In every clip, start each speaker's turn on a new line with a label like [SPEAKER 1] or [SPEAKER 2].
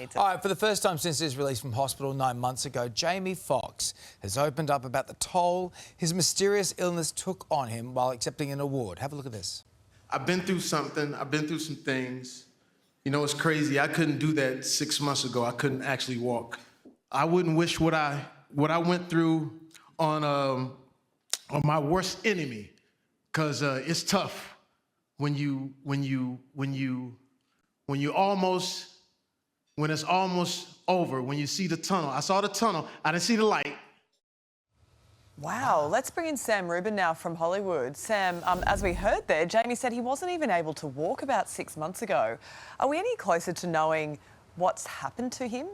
[SPEAKER 1] needs it.
[SPEAKER 2] All right, for the first time since his release from hospital 9 months ago, Jamie Foxx has opened up about the toll his mysterious illness took on him while accepting an award. Have a look at this.
[SPEAKER 3] I've been through something. I've been through some things. You know, it's crazy. I couldn't do that 6 months ago. I couldn't actually walk. I wouldn't wish what I went through on my worst enemy, because it's tough when it's almost over, when you see the tunnel. I saw the tunnel. I didn't see the light.
[SPEAKER 1] Wow. Let's bring in Sam Rubin now from Hollywood. Sam, as we heard there, Jamie said he wasn't even able to walk about 6 months ago. Are we any closer to knowing what's happened to him?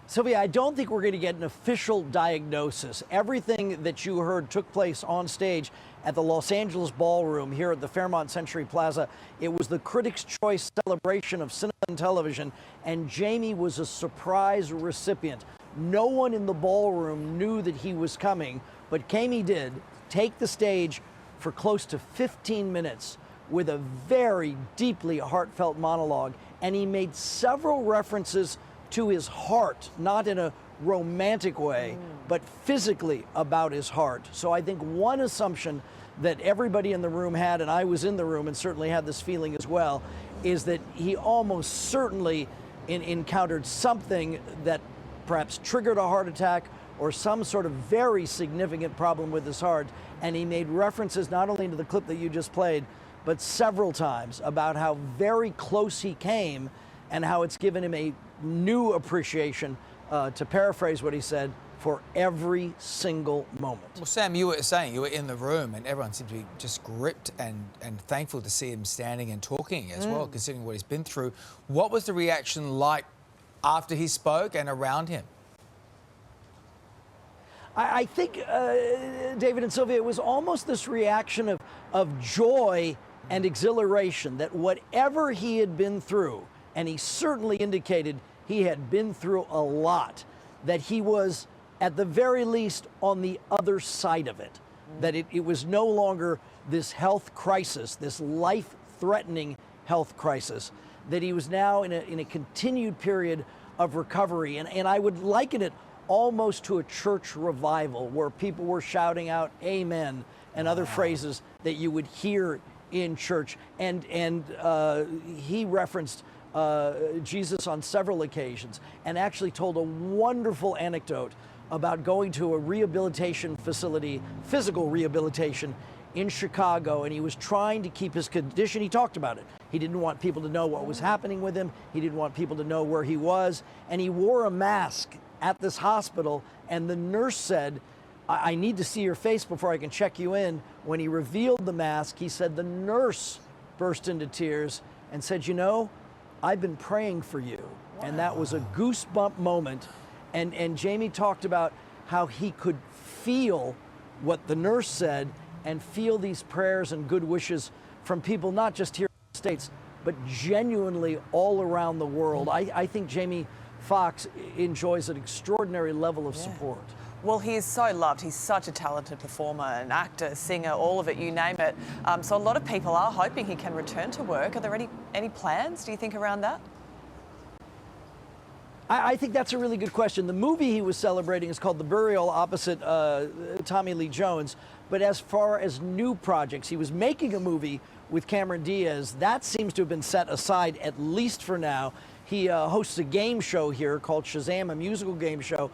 [SPEAKER 4] Sylvia, I don't think we're going to get an official diagnosis. Everything that you heard took place on stage at the Los Angeles Ballroom here at the Fairmont Century Plaza. It was the Critics' Choice celebration of cinema and television, and Jamie was a surprise recipient. No one in the ballroom knew that he was coming, but Jamie did take the stage for close to 15 minutes with a very deeply heartfelt monologue, and he made several references to his heart, not in a romantic way, but physically about his heart. So I think one assumption that everybody in the room had, and I was in the room and certainly had this feeling as well, is that he almost certainly encountered something that perhaps triggered a heart attack or some sort of very significant problem with his heart. And he made references not only to the clip that you just played, but several times about how very close he came and how it's given him a new appreciation, to paraphrase what he said, for every single moment.
[SPEAKER 2] Well, Sam, you were saying you were in the room and everyone seemed to be just gripped and thankful to see him standing and talking as well, considering what he's been through. What was the reaction like after he spoke and around him?
[SPEAKER 4] I think, David and Sylvia, it was almost this reaction of joy and exhilaration that whatever he had been through, and he certainly indicated he had been through a lot, that he was, at the very least, on the other side of it. That it was no longer this health crisis, this life-threatening health crisis, that he was now in a continued period of recovery. And I would liken it almost to a church revival where people were shouting out amen and other phrases that you would hear in church. And he referenced Jesus on several occasions and actually told a wonderful anecdote about going to a rehabilitation facility, physical rehabilitation in Chicago, and he was trying to keep his condition. He talked about it. He didn't want people to know what was happening with him. He didn't want people to know where he was, and he wore a mask at this hospital, and the nurse said, I need to see your face before I can check you in. When he revealed the mask, he said the nurse burst into tears and said, you know, I've been praying for you. Wow. And that was a goosebump moment. And Jamie talked about how he could feel what the nurse said and feel these prayers and good wishes from people, not just here in the States, but genuinely all around the world. I think Jamie Foxx enjoys an extraordinary level of support.
[SPEAKER 1] Well, he is so loved. He's such a talented performer, an actor, singer, all of it, you name it. So a lot of people are hoping he can return to work. Are there any plans, do you think, around that?
[SPEAKER 4] I think that's a really good question. The movie he was celebrating is called The Burial, opposite Tommy Lee Jones. But as far as new projects, he was making a movie with Cameron Diaz. That seems to have been set aside, at least for now. He hosts a game show here called Shazam, a musical game show.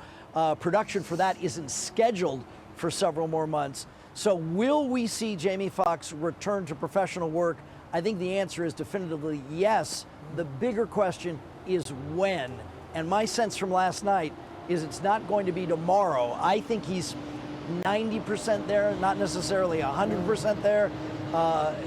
[SPEAKER 4] Production for that isn't scheduled for several more months. So will we see Jamie Foxx return to professional work? I think the answer is definitively yes. The bigger question is when. And my sense from last night is it's not going to be tomorrow. I think he's 90% there, not necessarily 100% there.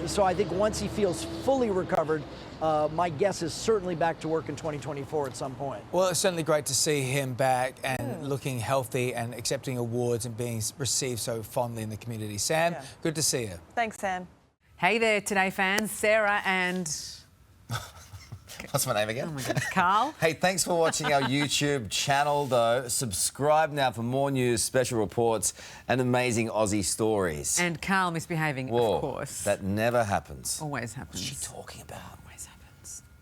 [SPEAKER 4] So I think once he feels fully recovered, my guess is certainly back to work in 2024 at some point.
[SPEAKER 2] Well, it's certainly great to see him back and looking healthy and accepting awards and being received so fondly in the community. Sam, good to see you.
[SPEAKER 1] Thanks, Sam.
[SPEAKER 5] Hey there, Today fans. Sarah and...
[SPEAKER 6] What's my name again?
[SPEAKER 5] Oh my God, Carl.
[SPEAKER 6] Hey, thanks for watching our YouTube channel, though. Subscribe now for more news, special reports, and amazing Aussie stories.
[SPEAKER 5] And Carl misbehaving,
[SPEAKER 6] Whoa,
[SPEAKER 5] of course.
[SPEAKER 6] That never happens.
[SPEAKER 5] Always happens.
[SPEAKER 6] What's she talking about?